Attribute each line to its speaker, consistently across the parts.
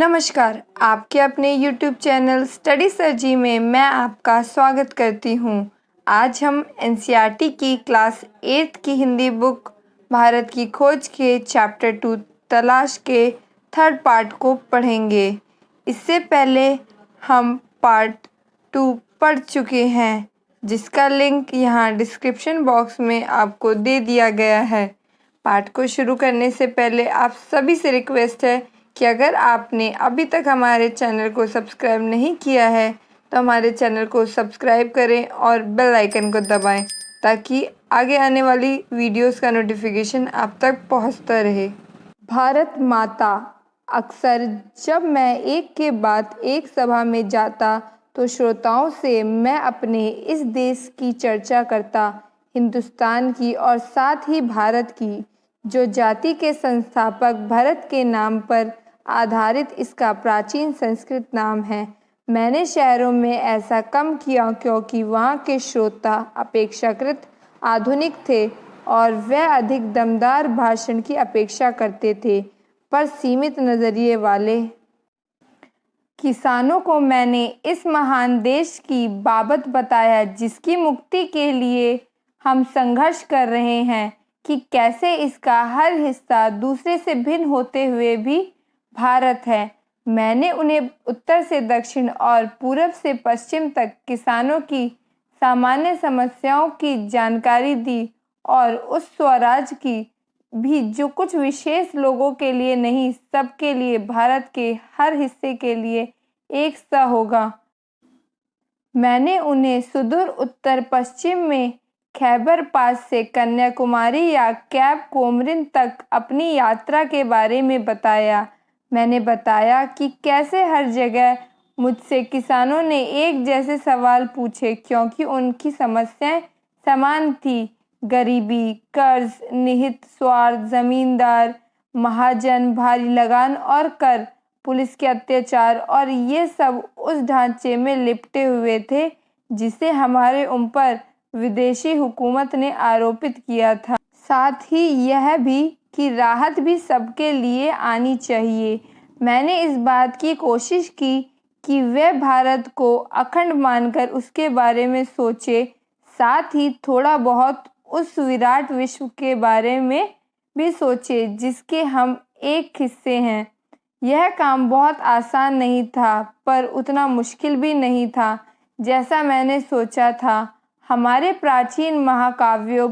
Speaker 1: नमस्कार, आपके अपने YouTube चैनल स्टडी सरजी में मैं आपका स्वागत करती हूँ। आज हम एनसीईआरटी की क्लास 8 की हिंदी बुक भारत की खोज के चैप्टर 2 तलाश के थर्ड पार्ट को पढ़ेंगे। इससे पहले हम पार्ट 2 पढ़ चुके हैं, जिसका लिंक यहाँ डिस्क्रिप्शन बॉक्स में आपको दे दिया गया है। पाठ को शुरू करने से पहले आप सभी से रिक्वेस्ट है कि अगर आपने अभी तक हमारे चैनल को सब्सक्राइब नहीं किया है तो हमारे चैनल को सब्सक्राइब करें और बेल आइकन को दबाएं ताकि आगे आने वाली वीडियोस का नोटिफिकेशन आप तक पहुंचता रहे। भारत माता। अक्सर जब मैं एक के बाद एक सभा में जाता तो श्रोताओं से मैं अपने इस देश की चर्चा करता, हिंदुस्तान की और साथ ही भारत की, जो जाति के संस्थापक भरत के नाम पर आधारित इसका प्राचीन संस्कृत नाम है। मैंने शहरों में ऐसा कम किया क्योंकि वहाँ के श्रोता अपेक्षाकृत आधुनिक थे और वे अधिक दमदार भाषण की अपेक्षा करते थे, पर सीमित नज़रिए वाले किसानों को मैंने इस महान देश की बाबत बताया जिसकी मुक्ति के लिए हम संघर्ष कर रहे हैं, कि कैसे इसका हर हिस्सा दूसरे से भिन्न होते हुए भी भारत है। मैंने उन्हें उत्तर से दक्षिण और पूरब से पश्चिम तक किसानों की सामान्य समस्याओं की जानकारी दी और उस स्वराज की भी जो कुछ विशेष लोगों के लिए नहीं, सबके लिए, भारत के हर हिस्से के लिए एक सा होगा। मैंने उन्हें सुदूर उत्तर पश्चिम में खैबर पास से कन्याकुमारी या कैप कोमरिन तक अपनी यात्रा के बारे में बताया। मैंने बताया कि कैसे हर जगह मुझसे किसानों ने एक जैसे सवाल पूछे क्योंकि उनकी समस्याएं समान थी। गरीबी, कर्ज, निहित स्वार्थ, जमींदार, महाजन, भारी लगान और कर, पुलिस के अत्याचार, और ये सब उस ढांचे में लिपटे हुए थे जिसे हमारे ऊपर विदेशी हुकूमत ने आरोपित किया था। साथ ही यह भी कि राहत भी सबके लिए आनी चाहिए। मैंने इस बात की कोशिश की कि वे भारत को अखंड मानकर उसके बारे में सोचे, साथ ही थोड़ा बहुत उस विराट विश्व के बारे में भी सोचे जिसके हम एक हिस्से हैं। यह काम बहुत आसान नहीं था, पर उतना मुश्किल भी नहीं था जैसा मैंने सोचा था। हमारे प्राचीन महाकाव्यों,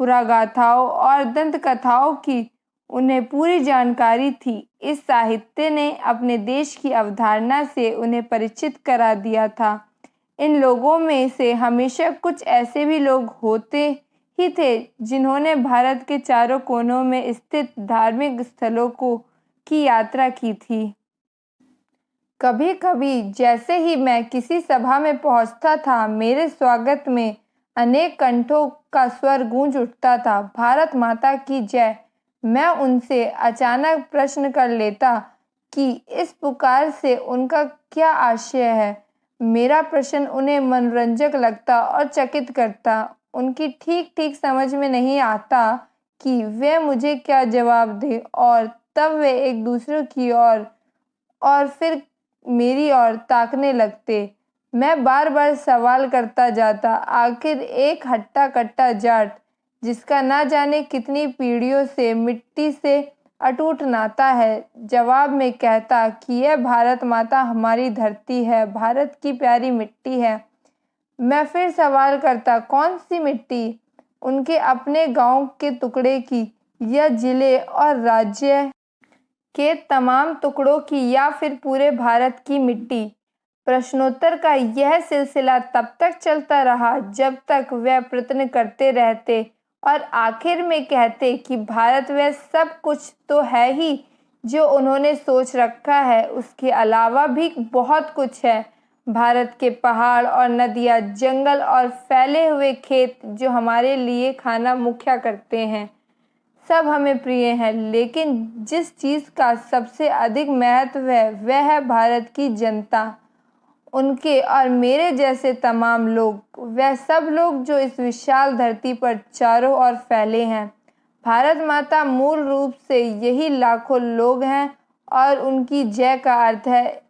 Speaker 1: पुरागाथाओं और दंत कथाओं की उन्हें पूरी जानकारी थी। इस साहित्य ने अपने देश की अवधारणा से उन्हें परिचित करा दिया था। इन लोगों में से हमेशा कुछ ऐसे भी लोग होते ही थे जिन्होंने भारत के चारों कोनों में स्थित धार्मिक स्थलों की यात्रा की थी। कभी कभी जैसे ही मैं किसी सभा में पहुंचता था, मेरे स्वागत में अनेक कंठों का स्वर गूंज उठता था, भारत माता की जय। मैं उनसे अचानक प्रश्न कर लेता कि इस पुकार से उनका क्या आशय है। मेरा प्रश्न उन्हें मनोरंजक लगता और चकित करता। उनकी ठीक ठीक समझ में नहीं आता कि वे मुझे क्या जवाब दें, और तब वे एक दूसरे की ओर और फिर मेरी ओर ताकने लगते। मैं बार बार सवाल करता जाता। आखिर एक हट्टा कट्टा जाट, जिसका ना जाने कितनी पीढ़ियों से मिट्टी से अटूट नाता है, जवाब में कहता कि यह भारत माता हमारी धरती है, भारत की प्यारी मिट्टी है। मैं फिर सवाल करता, कौन सी मिट्टी? उनके अपने गांव के टुकड़े की, या जिले और राज्य के तमाम टुकड़ों की, या फिर पूरे भारत की मिट्टी? प्रश्नोत्तर का यह सिलसिला तब तक चलता रहा जब तक वे प्रश्न करते रहते और आखिर में कहते कि भारत वह सब कुछ तो है ही जो उन्होंने सोच रखा है, उसके अलावा भी बहुत कुछ है। भारत के पहाड़ और नदियाँ, जंगल और फैले हुए खेत जो हमारे लिए खाना मुख्य करते हैं, सब हमें प्रिय है। लेकिन जिस चीज़ का सबसे अधिक महत्व है वह है भारत की जनता, उनके और मेरे जैसे तमाम लोग, वह सब लोग जो इस विशाल धरती पर चारों ओर फैले हैं। भारत माता मूल रूप से यही लाखों लोग हैं और उनकी जय का अर्थ है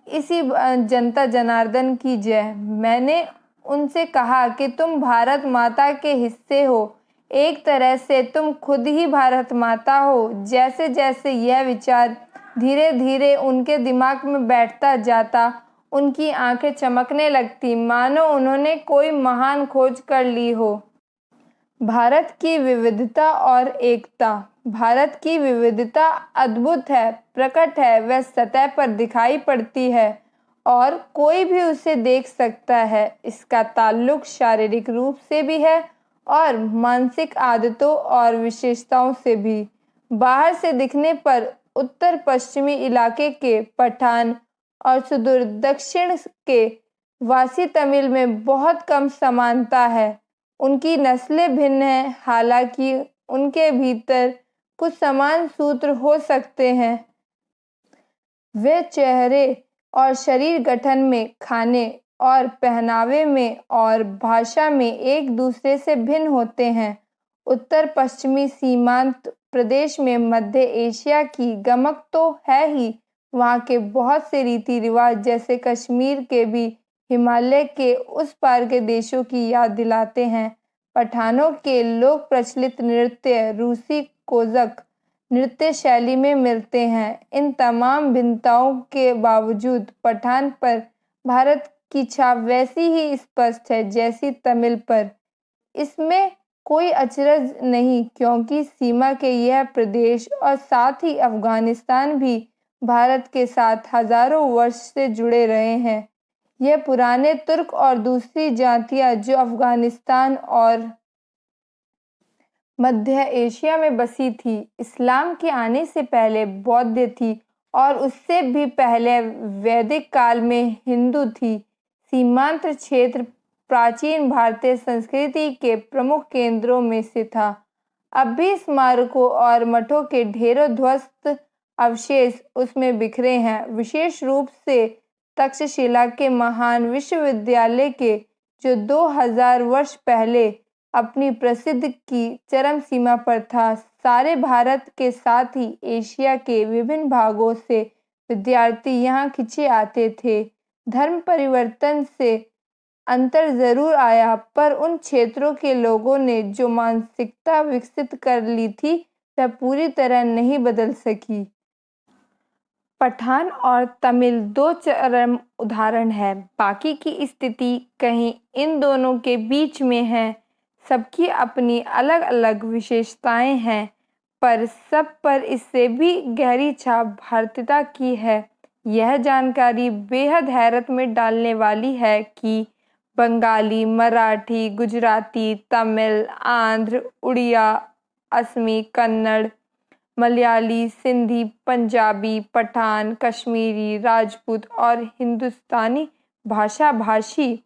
Speaker 1: इसी जनता जनार्दन की जय। मैंने उनसे कहा कि तुम भारत माता के हिस्से हो, एक तरह से तुम खुद ही भारत माता हो। जैसे जैसे यह विचार धीरे धीरे उनके दिमाग में बैठता जाता, उनकी आंखें चमकने लगती, मानो उन्होंने कोई महान खोज कर ली हो। भारत की विविधता और एकता। भारत की विविधता अद्भुत है, प्रकट है, वह सतह पर दिखाई पड़ती है और कोई भी उसे देख सकता है। इसका ताल्लुक शारीरिक रूप से भी है और मानसिक आदतों और विशेषताओं से भी। बाहर से दिखने पर उत्तर पश्चिमी इलाके के पठान और सुदूर दक्षिण के वासी तमिल में बहुत कम समानता है। उनकी नस्लें भिन्न हैं, हालांकि उनके भीतर कुछ समान सूत्र हो सकते हैं। वे चेहरे और शरीर गठन में, खाने और पहनावे में और भाषा में एक दूसरे से भिन्न होते हैं। उत्तर पश्चिमी सीमांत प्रदेश में मध्य एशिया की गमक तो है ही, वहाँ के बहुत से रीति रिवाज जैसे कश्मीर के भी हिमालय के उस पार के देशों की याद दिलाते हैं। पठानों के लोक प्रचलित नृत्य रूसी कोज़ाक नृत्य शैली में मिलते हैं। इन तमाम भिन्नताओं के बावजूद पठान पर भारत की छाप वैसी ही स्पष्ट है जैसी तमिल पर। इसमें कोई अचरज नहीं, क्योंकि सीमा के यह प्रदेश और साथ ही अफगानिस्तान भी भारत के साथ हजारों वर्ष से जुड़े रहे हैं। यह पुराने तुर्क और दूसरी जातियां जो अफगानिस्तान और मध्य एशिया में बसी थी, इस्लाम के आने से पहले बौद्ध थी और उससे भी पहले वैदिक काल में हिंदू थी। सीमांत क्षेत्र प्राचीन भारतीय संस्कृति के प्रमुख केंद्रों में से था। अब भी स्मारकों और मठों के ढेरों ध्वस्त अवशेष उसमें बिखरे हैं, विशेष रूप से तक्षशिला के महान विश्वविद्यालय के, जो 2000 वर्ष पहले अपनी प्रसिद्धि की चरम सीमा पर था। सारे भारत के साथ ही एशिया के विभिन्न भागों से विद्यार्थी यहाँ खिंचे आते थे। धर्म परिवर्तन से अंतर जरूर आया, पर उन क्षेत्रों के लोगों ने जो मानसिकता विकसित कर ली थी वह पूरी तरह नहीं बदल सकी। पठान और तमिल दो चरम उदाहरण है, बाकी की स्थिति कहीं इन दोनों के बीच में है। सबकी अपनी अलग अलग विशेषताएं हैं, पर सब पर इससे भी गहरी छाप भारतीयता की है। यह जानकारी बेहद हैरत में डालने वाली है कि बंगाली, मराठी, गुजराती, तमिल, आंध्र, उड़िया, असमी, कन्नड़, मलयाली, सिंधी, पंजाबी, पठान, कश्मीरी, राजपूत और हिंदुस्तानी भाषा भाषी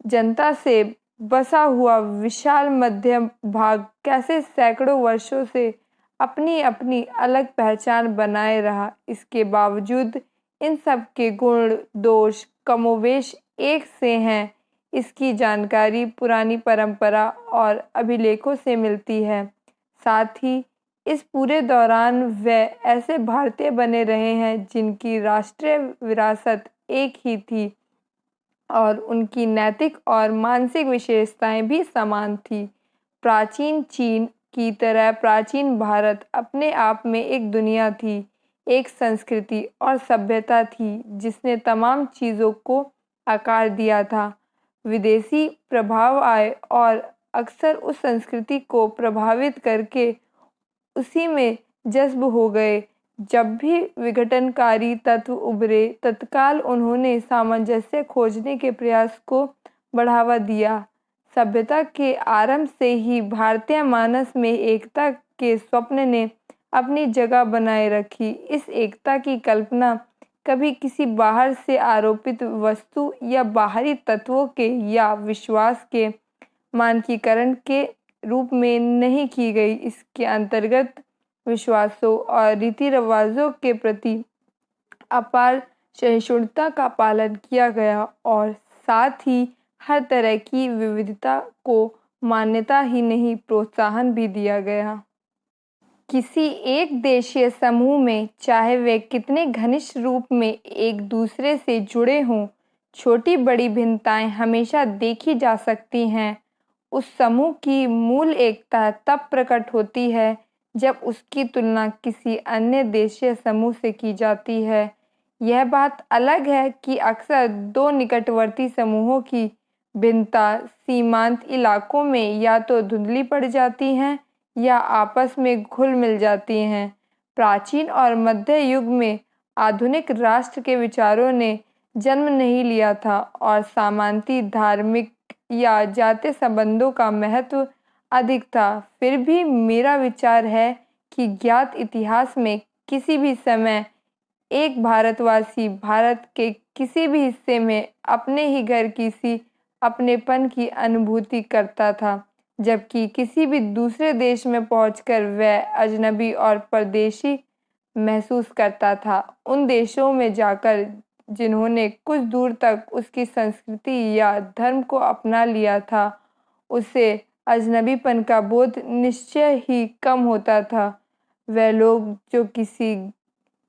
Speaker 1: जनता से बसा हुआ विशाल मध्य भाग कैसे सैकड़ों वर्षों से अपनी अपनी अलग पहचान बनाए रहा। इसके बावजूद इन सब के गुण दोष कमोवेश एक से हैं, इसकी जानकारी पुरानी परंपरा और अभिलेखों से मिलती है। साथ ही इस पूरे दौरान वे ऐसे भारतीय बने रहे हैं जिनकी राष्ट्रीय विरासत एक ही थी और उनकी नैतिक और मानसिक विशेषताएं भी समान थी। प्राचीन चीन की तरह प्राचीन भारत अपने आप में एक दुनिया थी, एक संस्कृति और सभ्यता थी जिसने तमाम चीज़ों को आकार दिया था। विदेशी प्रभाव आए और अक्सर उस संस्कृति को प्रभावित करके उसी में जज्ब हो गए। जब भी विघटनकारी तत्व उभरे, तत्काल उन्होंने सामंजस्य खोजने के प्रयास को बढ़ावा दिया। सभ्यता के आरंभ से ही भारतीय मानस में एकता के स्वप्न ने अपनी जगह बनाए रखी। इस एकता की कल्पना कभी किसी बाहर से आरोपित वस्तु या बाहरी तत्वों के या विश्वास के मानकीकरण के रूप में नहीं की गई। इसके अंतर्गत विश्वासों और रीति रिवाजों के प्रति अपार सहिष्णुता का पालन किया गया और साथ ही हर तरह की विविधता को मान्यता ही नहीं प्रोत्साहन भी दिया गया। किसी एक देशीय समूह में चाहे वे कितने घनिष्ठ रूप में एक दूसरे से जुड़े हों, छोटी बड़ी भिन्नताएं हमेशा देखी जा सकती हैं। उस समूह की मूल एकता तब प्रकट होती है जब उसकी तुलना किसी अन्य देशीय समूह से की जाती है। यह बात अलग है कि अक्सर दो निकटवर्ती समूहों की भिन्नता सीमांत इलाकों में या तो धुंधली पड़ जाती हैं या आपस में घुल मिल जाती हैं। प्राचीन और मध्य युग में आधुनिक राष्ट्र के विचारों ने जन्म नहीं लिया था और सामंती धार्मिक या जातीय संबंधों का महत्व अधिक था। फिर भी मेरा विचार है कि ज्ञात इतिहास में किसी भी समय एक भारतवासी भारत के किसी भी हिस्से में अपने ही घर किसी अपनेपन की अनुभूति करता था, जबकि किसी भी दूसरे देश में पहुंचकर वह अजनबी और परदेशी महसूस करता था। उन देशों में जाकर जिन्होंने कुछ दूर तक उसकी संस्कृति या धर्म को अपना लिया था, उसे अजनबीपन का बोध निश्चय ही कम होता था। वह लोग जो किसी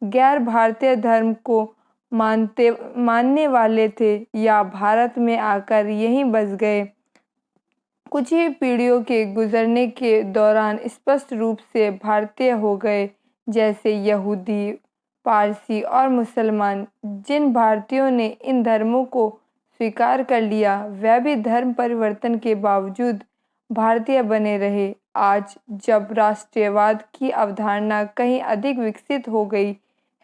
Speaker 1: गैर भारतीय धर्म को मानने वाले थे या भारत में आकर यहीं बस गए, कुछ ही पीढ़ियों के गुजरने के दौरान स्पष्ट रूप से भारतीय हो गए, जैसे यहूदी, पारसी और मुसलमान। जिन भारतीयों ने इन धर्मों को स्वीकार कर लिया, वह भी धर्म परिवर्तन के बावजूद भारतीय बने रहे। आज जब राष्ट्रीयवाद की अवधारणा कहीं अधिक विकसित हो गई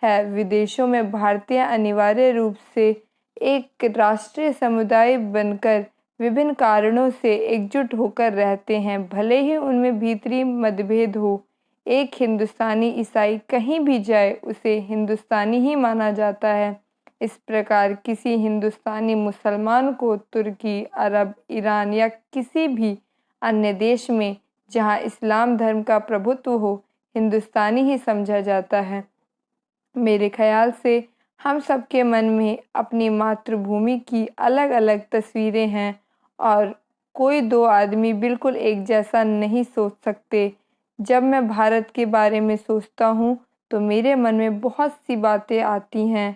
Speaker 1: है, विदेशों में भारतीय अनिवार्य रूप से एक राष्ट्रीय समुदाय बनकर विभिन्न कारणों से एकजुट होकर रहते हैं, भले ही उनमें भीतरी मतभेद हो। एक हिंदुस्तानी ईसाई कहीं भी जाए, उसे हिंदुस्तानी ही माना जाता है। इस प्रकार किसी हिंदुस्तानी मुसलमान को तुर्की, अरब, ईरान या किसी भी अन्य देश में जहां इस्लाम धर्म का प्रभुत्व हो, हिंदुस्तानी ही समझा जाता है। मेरे ख्याल से हम सबके मन में अपनी मातृभूमि की अलग अलग तस्वीरें हैं और कोई दो आदमी बिल्कुल एक जैसा नहीं सोच सकते। जब मैं भारत के बारे में सोचता हूँ तो मेरे मन में बहुत सी बातें आती हैं।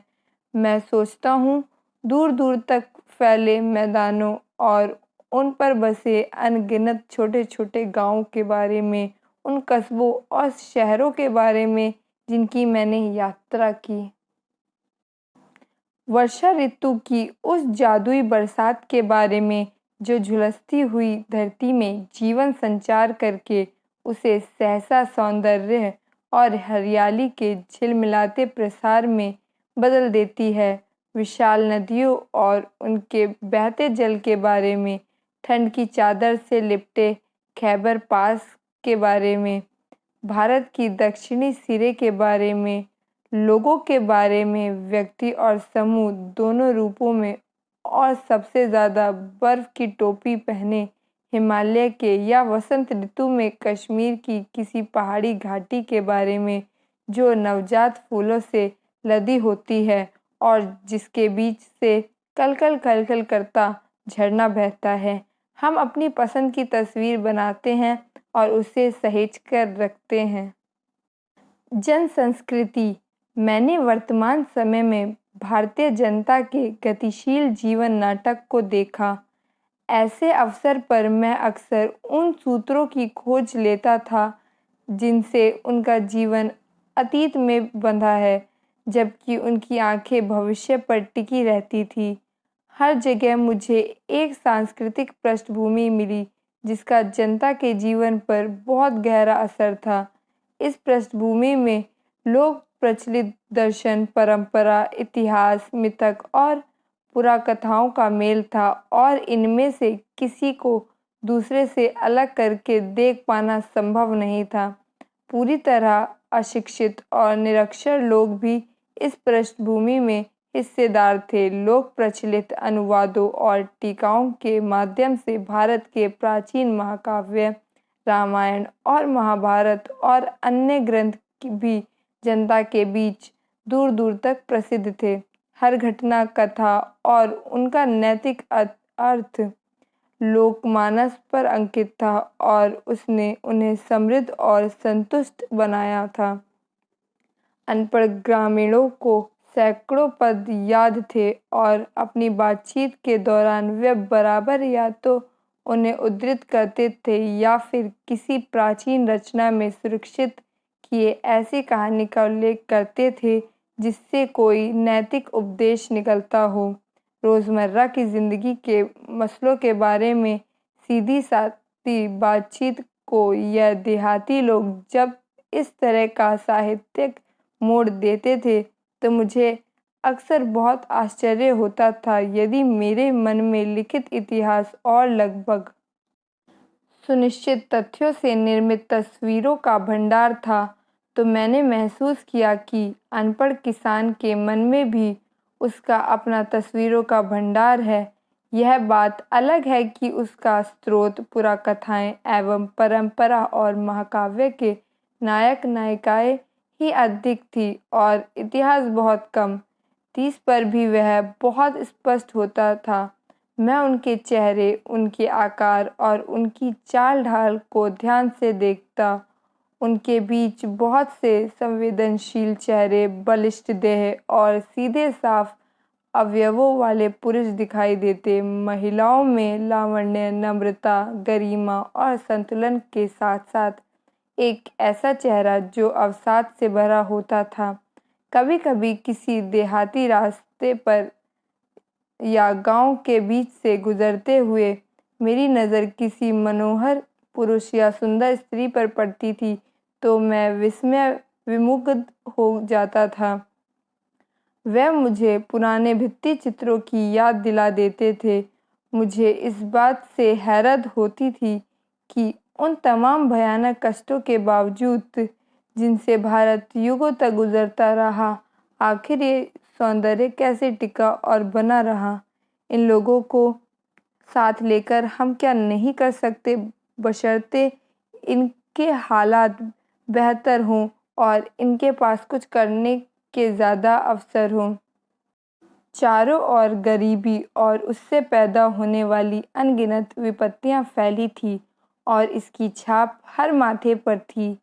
Speaker 1: मैं सोचता हूँ दूर दूर तक फैले मैदानों और उन पर बसे अनगिनत छोटे छोटे गांवों के बारे में, उन कस्बों और शहरों के बारे में जिनकी मैंने यात्रा की। वर्षा ऋतु की उस जादुई बरसात के बारे में जो झुलसती हुई धरती में जीवन संचार करके उसे सहसा सौंदर्य और हरियाली के झिलमिलाते प्रसार में बदल देती है। विशाल नदियों और उनके बहते जल के बारे में, ठंड की चादर से लिपटे खैबर पास के बारे में, भारत की दक्षिणी सिरे के बारे में, लोगों के बारे में, व्यक्ति और समूह दोनों रूपों में, और सबसे ज़्यादा बर्फ की टोपी पहने हिमालय के या वसंत ऋतु में कश्मीर की किसी पहाड़ी घाटी के बारे में जो नवजात फूलों से लदी होती है और जिसके बीच से कलकल कलकल करता झरना बहता है। हम अपनी पसंद की तस्वीर बनाते हैं और उसे सहेज कर रखते हैं। जन संस्कृति। मैंने वर्तमान समय में भारतीय जनता के गतिशील जीवन नाटक को देखा। ऐसे अवसर पर मैं अक्सर उन सूत्रों की खोज लेता था जिनसे उनका जीवन अतीत में बंधा है, जबकि उनकी आंखें भविष्य पर टिकी रहती थी। हर जगह मुझे एक सांस्कृतिक पृष्ठभूमि मिली जिसका जनता के जीवन पर बहुत गहरा असर था। इस पृष्ठभूमि में लोक प्रचलित दर्शन, परंपरा, इतिहास, मिथक और पुराकथाओं का मेल था और इनमें से किसी को दूसरे से अलग करके देख पाना संभव नहीं था। पूरी तरह अशिक्षित और निरक्षर लोग भी इस पृष्ठभूमि में हिस्सेदार थे। लोक प्रचलित अनुवादों और टीकाओं के माध्यम से भारत के प्राचीन महाकाव्य, रामायण और महाभारत और अन्य ग्रंथ भी जनता के बीच दूर दूर तक प्रसिद्ध थे। हर घटना, कथा और उनका नैतिक अर्थ लोकमानस पर अंकित था और उसने उन्हें समृद्ध और संतुष्ट बनाया था। अनपढ़ ग्रामीणों को सैकड़ों पद याद थे और अपनी बातचीत के दौरान वे बराबर या तो उन्हें उद्धृत करते थे या फिर किसी प्राचीन रचना में सुरक्षित किए ऐसी कहानी का उल्लेख करते थे जिससे कोई नैतिक उपदेश निकलता हो। रोज़मर्रा की ज़िंदगी के मसलों के बारे में सीधी सादी बातचीत को यह देहाती लोग जब इस तरह का साहित्यिक मोड़ देते थे तो मुझे अक्सर बहुत आश्चर्य होता था। यदि मेरे मन में लिखित इतिहास और लगभग सुनिश्चित तथ्यों से निर्मित तस्वीरों का भंडार था तो मैंने महसूस किया कि अनपढ़ किसान के मन में भी उसका अपना तस्वीरों का भंडार है। यह बात अलग है कि उसका स्रोत पुराकथाएं एवं परंपरा और महाकाव्य के नायक नायिकाएं ही अधिक थी और इतिहास बहुत कम। 30 पर भी वह बहुत स्पष्ट होता था। मैं उनके चेहरे, उनके आकार और उनकी चाल ढाल को ध्यान से देखता। उनके बीच बहुत से संवेदनशील चेहरे, बलिष्ठ देह और सीधे साफ अवयवों वाले पुरुष दिखाई देते। महिलाओं में लावण्य, नम्रता, गरिमा और संतुलन के साथ साथ एक ऐसा चेहरा जो अवसाद से भरा होता था। कभी-कभी किसी देहाती रास्ते पर या गांव के बीच से गुजरते हुए मेरी नज़र किसी मनोहर पुरुष या सुंदर स्त्री पर पड़ती थी तो मैं विस्मय विमुग्ध हो जाता था। वह मुझे पुराने भित्ति चित्रों की याद दिला देते थे। मुझे इस बात से हैरत होती थी कि उन तमाम भयानक कष्टों के बावजूद जिनसे भारत युगों तक गुजरता रहा, आखिर ये सौंदर्य कैसे टिका और बना रहा। इन लोगों को साथ लेकर हम क्या नहीं कर सकते बशर्ते इनके हालात बेहतर हों और इनके पास कुछ करने के ज़्यादा अवसर हों। चारों ओर गरीबी और उससे पैदा होने वाली अनगिनत विपत्तियां फैली थी और इसकी छाप हर माथे पर थी।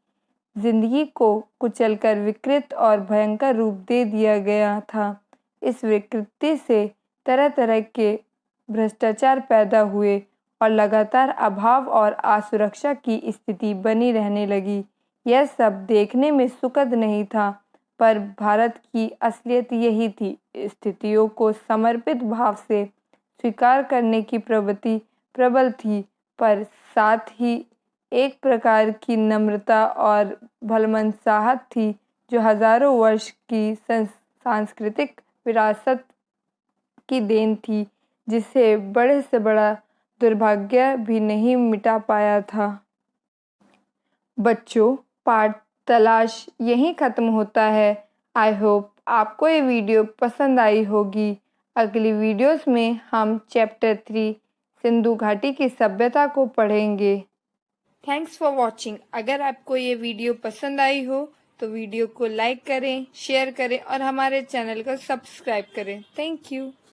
Speaker 1: जिंदगी को कुचलकर विकृत और भयंकर रूप दे दिया गया था। इस विकृति से तरह तरह के भ्रष्टाचार पैदा हुए और लगातार अभाव और असुरक्षा की स्थिति बनी रहने लगी। यह सब देखने में सुखद नहीं था पर भारत की असलियत यही थी। स्थितियों को समर्पित भाव से स्वीकार करने की प्रवृत्ति प्रबल थी पर साथ ही एक प्रकार की नम्रता और भलमनसाहत थी जो हजारों वर्ष की सांस्कृतिक विरासत की देन थी जिसे बड़े से बड़ा दुर्भाग्य भी नहीं मिटा पाया था। बच्चों, पाठ तलाश यहीं ख़त्म होता है। आई होप आपको ये वीडियो पसंद आई होगी। अगली वीडियोस में हम चैप्टर 3 सिंधु घाटी की सभ्यता को पढ़ेंगे। Thanks for watching. अगर आपको ये वीडियो पसंद आई हो तो वीडियो को लाइक करें, शेयर करें और हमारे चैनल को सब्सक्राइब करें। Thank you.